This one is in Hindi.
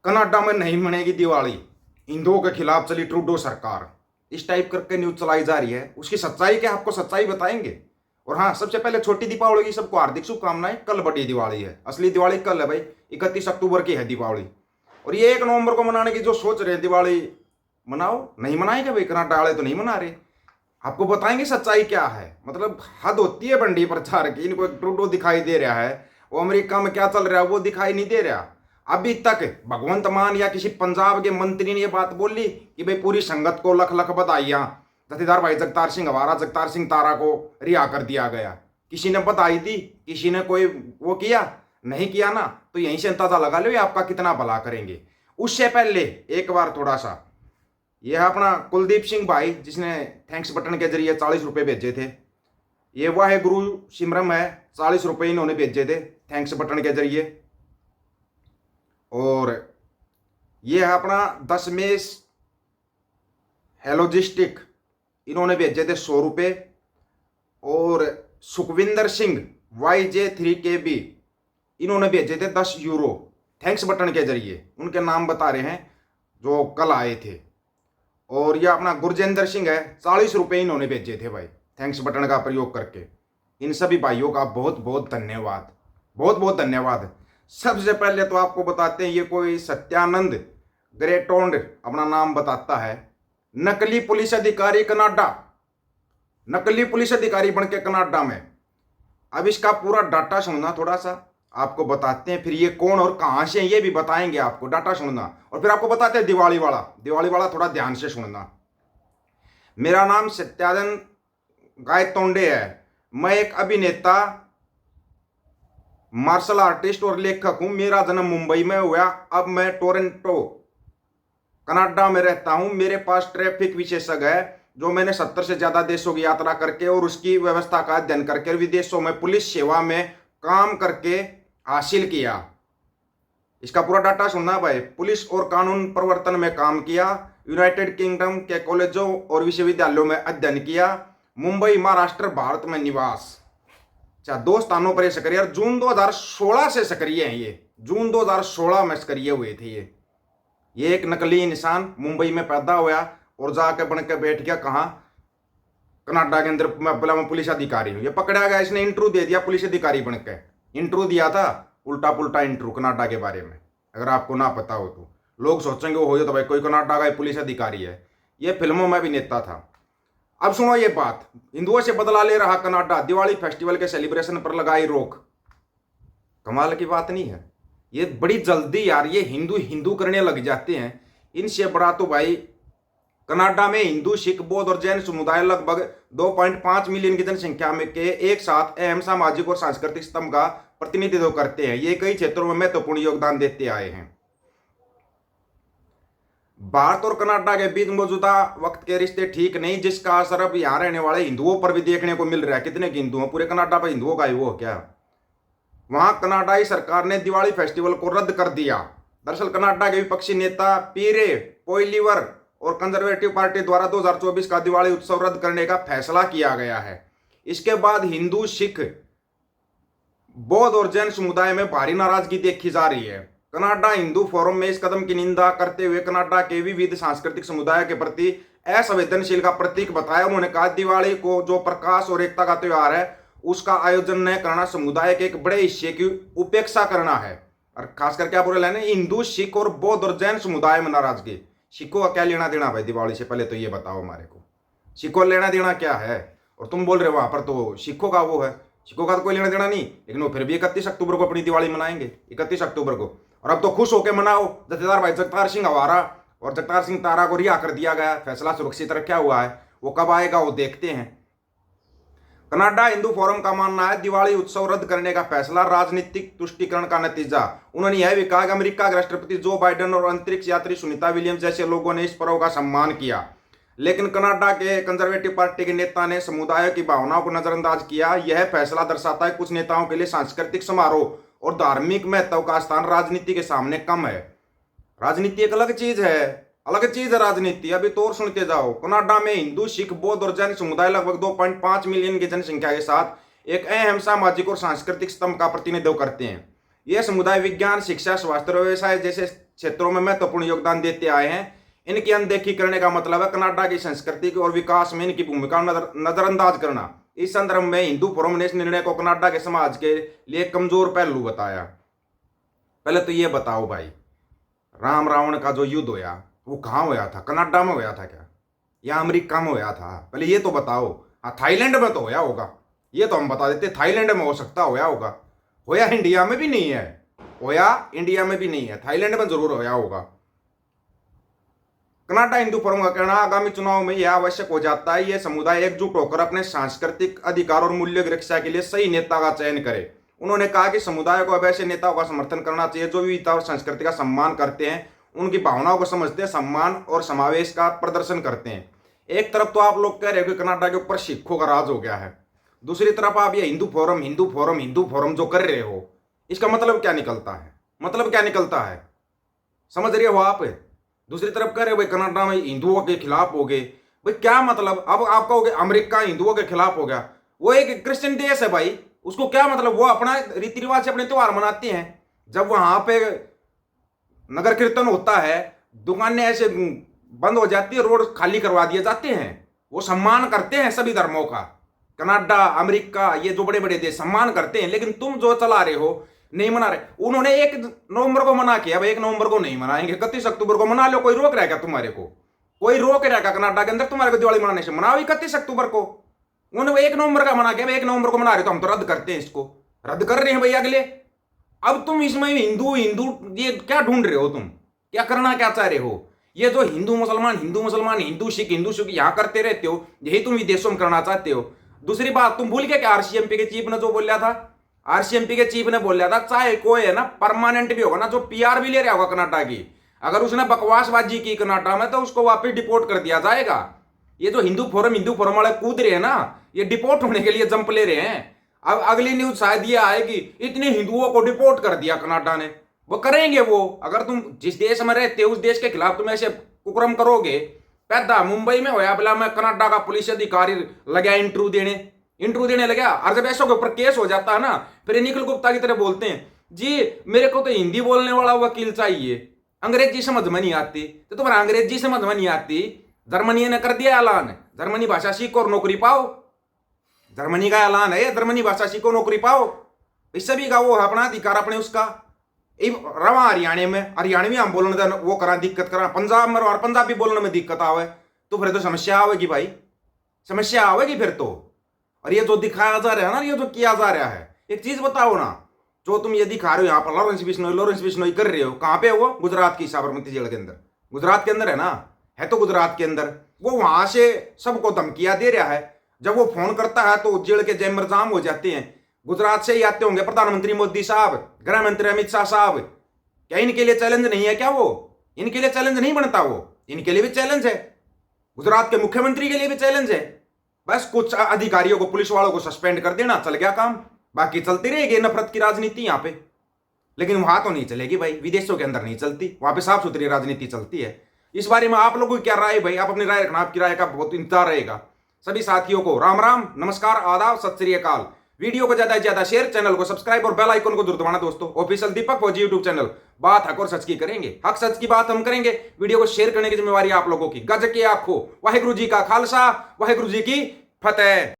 कनाडा में नहीं मनेगी दिवाली, हिंदुओं के खिलाफ चली ट्रूडो सरकार, इस टाइप करके न्यूज चलाई जा रही है। उसकी सच्चाई क्या, आपको सच्चाई बताएंगे। और हाँ, सबसे पहले छोटी दीपावली की सबको हार्दिक शुभकामनाएं। कल बड़ी दिवाली है, असली दिवाली कल है भाई, 31 अक्टूबर की है दिवाली। और ये 1 नवंबर को मनाने की जो सोच रहे हैं दिवाली, मनाओ, नहीं मनाएंगे भाई, कनाडा वाले तो नहीं मना रहे। आपको बताएंगे सच्चाई क्या है। मतलब हद होती है बंडी प्रचार की। इनको एक ट्रूडो दिखाई दे रहा है, वो अमेरिका में क्या चल रहा है वो दिखाई नहीं दे रहा। अभी तक भगवंत मान या किसी पंजाब के मंत्री ने ये बात बोली कि भाई पूरी संगत को लख लख बधाइयां, जथेदार भाई जगतार सिंह हवारा, जगतार सिंह तारा को रिहा कर दिया गया। किसी ने बधाई दी, किसी ने कोई वो किया, नहीं किया ना, तो यहीं से अंदाजा लगा लो ये आपका कितना भला करेंगे। उससे पहले एक बार थोड़ा सा, यह अपना कुलदीप सिंह भाई जिसने थैंक्स बटन के जरिए 40 रुपये भेजे थे, ये वाहे गुरु सिमरन है, 40 रुपये इन्होंने भेजे थे थैंक्स बटन के जरिए। और ये है अपना दशमेश हेलोजिस्टिक, इन्होंने भेजे थे 100 रुपये। और सुखविंदर सिंह YJ3KB, इन्होंने भेजे थे 10 यूरो थैंक्स बटन के जरिए। उनके नाम बता रहे हैं जो कल आए थे। और यह अपना गुरजेंद्र सिंह है, 40 रुपये इन्होंने भेजे थे भाई थैंक्स बटन का प्रयोग करके। इन सभी भाइयों का बहुत बहुत धन्यवाद, बहुत बहुत धन्यवाद। सबसे पहले तो आपको बताते हैं, ये कोई सत्यानंद ग्रेटोंड अपना नाम बताता है, नकली पुलिस अधिकारी कनाडा, नकली पुलिस अधिकारी बनके कनाडा में। अब इसका पूरा डाटा सुनना, थोड़ा सा आपको बताते हैं, फिर ये कौन और कहां से ये भी बताएंगे आपको, डाटा सुनना। और फिर आपको बताते हैं दिवाली वाला थोड़ा ध्यान से सुनना। मेरा नाम सत्यानंद गायतोंडे है, मैं एक अभिनेता, मार्शल आर्टिस्ट और लेखक हूं। मेरा जन्म मुंबई में हुआ, अब मैं टोरंटो कनाडा में रहता हूं। मेरे पास ट्रैफिक विशेषज्ञ है, जो मैंने 70 से ज्यादा देशों की यात्रा करके और उसकी व्यवस्था का अध्ययन करके विदेशों में पुलिस सेवा में काम करके हासिल किया। इसका पूरा डाटा सुनना भाई। पुलिस और कानून प्रवर्तन में काम किया, यूनाइटेड किंगडम के कॉलेजों और विश्वविद्यालयों में अध्ययन किया, मुंबई महाराष्ट्र भारत में निवास। अच्छा, 2 स्थानों पर ये सक्रिय, और जून 2016 से सक्रिय हैं ये, जून 2016 में सक्रिय हुए थे ये एक नकली इंसान मुंबई में पैदा हुआ और जाके बन के बैठ गया कहाँ, कनाडा के अंदर। मैं पुलिस अधिकारी हूँ, ये पकड़ा गया, इसने इंटरव्यू दे दिया पुलिस अधिकारी बन के। इंटरव्यू दिया था, उल्टा पुल्टा इंटरव्यू कनाडा के बारे में। अगर आपको ना पता हो तो लोग सोचेंगे वो हो जाए तो भाई कोई कनाडा का पुलिस अधिकारी है। ये फिल्मों में अभिनेता था। अब सुनो ये बात, हिंदुओं से बदला ले रहा कनाडा, दिवाली फेस्टिवल के सेलिब्रेशन पर लगाई रोक। कमाल की बात नहीं है ये, बड़ी जल्दी यार ये हिंदू हिंदू करने लग जाते हैं। इनसे बड़ा तो भाई कनाडा में हिंदू, सिख, बौद्ध और जैन समुदाय लगभग 2.5 मिलियन की जनसंख्या में के एक साथ अहम सामाजिक और सांस्कृतिक स्तंभ का प्रतिनिधित्व करते हैं। ये कई क्षेत्रों में महत्वपूर्ण योगदान देते आए हैं। भारत और कनाडा के बीच मौजूदा वक्त के रिश्ते ठीक नहीं, जिसका असर अब यहाँ रहने वाले हिंदुओं पर भी देखने को मिल रहा है। कितने हिंदू हैं पूरे कनाडा पर, हिंदुओं का ही वो क्या। वहां कनाडाई सरकार ने दिवाली फेस्टिवल को रद्द कर दिया। दरअसल कनाडा के विपक्षी नेता पीरे पोइलीवर और कंजर्वेटिव पार्टी द्वारा 2024 का दिवाली उत्सव रद्द करने का फैसला किया गया है। इसके बाद हिंदू, सिख, बौद्ध और जैन समुदाय में भारी नाराजगी देखी जा रही है। कनाडा हिंदू फोरम में इस कदम की निंदा करते हुए कनाडा के विविध सांस्कृतिक समुदाय के प्रति असंवेदनशील का प्रतीक बताया। उन्होंने कहा दिवाली को जो प्रकाश और एकता का त्योहार है, उसका आयोजन न करना समुदाय के एक बड़े हिस्से की उपेक्षा करना है। और खासकर क्या बोले लेने, हिंदू, सिख और बौद्ध और जैन समुदाय में नाराजगी। सिखों का क्या लेना देना भाई दिवाली से, पहले तो ये बताओ हमारे को, सिखों लेना देना क्या है। और तुम बोल रहे हो वहां पर तो सिखों का वो है, सिखों का तो कोई लेना देना नहीं, लेकिन वो फिर भी 31 अक्टूबर को अपनी दिवाली मनाएंगे, 31 अक्टूबर को। और अब तो खुश होकर मनाओ, जथेदार भाई जगतार सिंह हवारा और जगतार सिंह तारा को रिहा कर दिया गया। फैसला सुरक्षित रखा हुआ है, वो कब आएगा वो देखते हैं। कनाडा हिंदू फोरम का मानना है दिवाली उत्सव रद्द करने का फैसला राजनीतिक तुष्टीकरण का नतीजा। उन्होंने यह भी कहा कि अमेरिका के राष्ट्रपति जो बाइडेन और अंतरिक्ष यात्री सुनीता विलियम्स जैसे लोगों ने इस पर्व का सम्मान किया, लेकिन कनाडा के कंजर्वेटिव पार्टी के नेता ने समुदाय की भावनाओं को नजरअंदाज किया। यह फैसला दर्शाता है कुछ नेताओं के लिए सांस्कृतिक समारोह और धार्मिक महत्व का स्थान राजनीति के सामने कम है। राजनीति एक अलग चीज है, अलग चीज है राजनीति। अभी तो और सुनते जाओ। कनाडा में हिंदू, सिख, बौद्ध और जैन समुदाय लगभग 2.5 मिलियन की जनसंख्या के साथ एक अहम सामाजिक और सांस्कृतिक स्तंभ का प्रतिनिधित्व करते हैं। ये समुदाय विज्ञान, शिक्षा, स्वास्थ्य और व्यवसाय जैसे क्षेत्रों में महत्वपूर्ण योगदान देते आए हैं। इनकी अनदेखी करने का मतलब है कनाडा की संस्कृति और विकास में इनकी भूमिका नजरअंदाज करना। इस संदर्भ में हिंदू फोरम ने इस निर्णय को कनाडा के समाज के लिए कमजोर पहलू बताया। पहले तो ये बताओ भाई, राम रावण का जो युद्ध होया वो कहाँ होया था? कनाडा में होया था क्या, या अमेरिका में होया था? पहले ये तो बताओ। हाँ, थाईलैंड में तो होया होगा, ये तो हम बता देते। थाईलैंड में हो सकता होया होगा, होया इंडिया में भी नहीं है, होया इंडिया में भी नहीं है, थाईलैंड में जरूर होया होगा। कनाडा हिंदू फोरम का कहना, आगामी चुनाव में यह आवश्यक हो जाता है यह समुदाय एकजुट होकर अपने सांस्कृतिक अधिकार और मूल्य की रक्षा के लिए सही नेता का चयन करे। उन्होंने कहा कि समुदाय को अब ऐसे नेताओं का समर्थन करना चाहिए जो विविधता और संस्कृति का सम्मान करते हैं, उनकी भावनाओं को समझते हैं, सम्मान और समावेश का प्रदर्शन करते हैं। एक तरफ तो आप लोग कह रहे हो कि कनाडा के ऊपर सिखों का राज हो गया है, दूसरी तरफ आप ये Hindu forum Hindu forum Hindu forum जो कर रहे हो, इसका मतलब क्या निकलता है? मतलब क्या निकलता है, समझ रहे हो आप? दूसरी तरफ कह रहे हो भाई कनाडा में हिंदुओं के खिलाफ हो गए, भाई क्या मतलब? अब आप कहोगे अमेरिका हिंदुओं के खिलाफ हो गया, वो एक क्रिश्चियन देश है भाई, उसको क्या मतलब? वो अपना रीति रिवाज से अपने त्योहार मनाते हैं। जब वहां पे नगर कीर्तन होता है, दुकानें ऐसे बंद हो जाती है, रोड खाली करवा दिए जाते हैं, वो सम्मान करते हैं सभी धर्मों का। कनाडा, अमेरिका, ये जो बड़े बड़े देश सम्मान करते हैं, लेकिन तुम जो चला रहे हो नहीं मना रहे। उन्होंने 1 नवंबर को मना किया, 1 नवंबर को नहीं मनाएंगे, 31 अक्टूबर को मना लो, कोई रोक रहेगा तुम्हारे को? कोई रोक रहेगा कनाडा के अंदर तुम्हारे को दिवाली मनाने से? मनाओ 31 अक्टूबर को। उन्होंने 1 नवंबर का मना किया, 1 नवंबर को मना रहे तो हम तो रद्द करते हैं, इसको रद्द कर रहे हैं भैया अगले। अब तुम इसमें हिंदू हिंदू ये क्या ढूंढ रहे हो? तुम क्या करना क्या चाह रहे हो? ये जो हिंदू मुसलमान हिंदू सिख यहां करते रहते हो, यही तुम विदेशों में करना चाहते हो। दूसरी बात, तुम भूल गए कि आरसीएमपी के चीफ ने जो बोला था, आरसीएमपी के चीफ ने बोला था चाहे कोई है ना परमानेंट भी होगा ना, जो पीआर भी ले रहा होगा कनाडा की, अगर उसने बकवासबाजी की कनाडा में तो उसको वापस डिपोर्ट कर दिया जाएगा। ये जो हिंदू फोरम वाले कूद रहे हैं ना, ये डिपोर्ट होने के लिए जंप ले रहे हैं। अब अगली न्यूज शायद ये आएगी इतने हिंदुओं को डिपोर्ट कर दिया कनाडा ने, वो करेंगे वो। अगर तुम जिस देश में रहते हो उस देश के खिलाफ तुम ऐसे कुकर्म करोगे। पैदा मुंबई में होया, बोला मैं कनाडा का पुलिस अधिकारी लगा इंटरव्यू देने लगा, और जब ऐसों के ऊपर केस हो जाता है ना, फिर निखिल गुप्ता की तरह बोलते हैं जी मेरे को तो हिंदी बोलने वाला वकील चाहिए, अंग्रेजी समझ में नहीं आती। तो तुम्हारा अंग्रेजी समझ में नहीं आती, जर्मनी ने कर दिया ऐलान, जर्मनी भाषा सीखो और नौकरी पाओ। जर्मनी का ऐलान है, जर्मनी भाषा सीखो नौकरी पाओ। इस सभी का वो अपना अधिकार अपने उसका। रवा हरियाणवी हम बोलने वो करा दिक्कत करा, पंजाब में और पंजाबी बोलने में दिक्कत आवे तो फिर तो समस्या आवेगी भाई, समस्या आवेगी फिर तो। और ये जो दिखाया जा रहा है ना, ये जो किया जा रहा है, एक चीज बताओ ना, जो तुम ये दिखा रहे हो यहाँ पर लॉरेंस बिश्नोई कर रहे हो, कहाँ पे है वो? गुजरात की साबरमती जेल के अंदर, गुजरात के अंदर है ना, है तो गुजरात के अंदर। वो वहां से सबको धमकियां दे रहा है, जब वो फोन करता है तो जेल के चैम्बर जाम हो जाते हैं। गुजरात से ही आते होंगे प्रधानमंत्री मोदी साहब, गृह मंत्री अमित शाह साहब, क्या इनके लिए चैलेंज नहीं है क्या? वो इनके लिए चैलेंज नहीं बनता? वो इनके लिए भी चैलेंज है, गुजरात के मुख्यमंत्री के लिए भी चैलेंज है। बस कुछ अधिकारियों को, पुलिस वालों को सस्पेंड कर देना, चल गया काम। बाकी चलती रहेगी नफरत की राजनीति यहाँ पे, लेकिन वहां तो नहीं चलेगी भाई, विदेशों के अंदर नहीं चलती, वहां पे साफ सुथरी राजनीति चलती है। इस बारे में आप लोगों की क्या राय भाई? आप अपनी राय रखना, आपकी राय का बहुत इंतजार रहेगा। सभी साथियों को राम राम, नमस्कार, आदाब, सत श्री अकाल। वीडियो को ज्यादा से ज्यादा शेयर, चैनल को सब्सक्राइब और बेल आइकन को जरूर दबाना दोस्तों। ऑफिशियल दीपक फौजी यूट्यूब चैनल, बात हक और सच की करेंगे, हक सच की बात हम करेंगे। वीडियो को शेयर करने की जिम्मेवारी आप लोगों की। गज के आखो, वाहिगुरु जी का खालसा, वाहिगुरु जी की फतेह।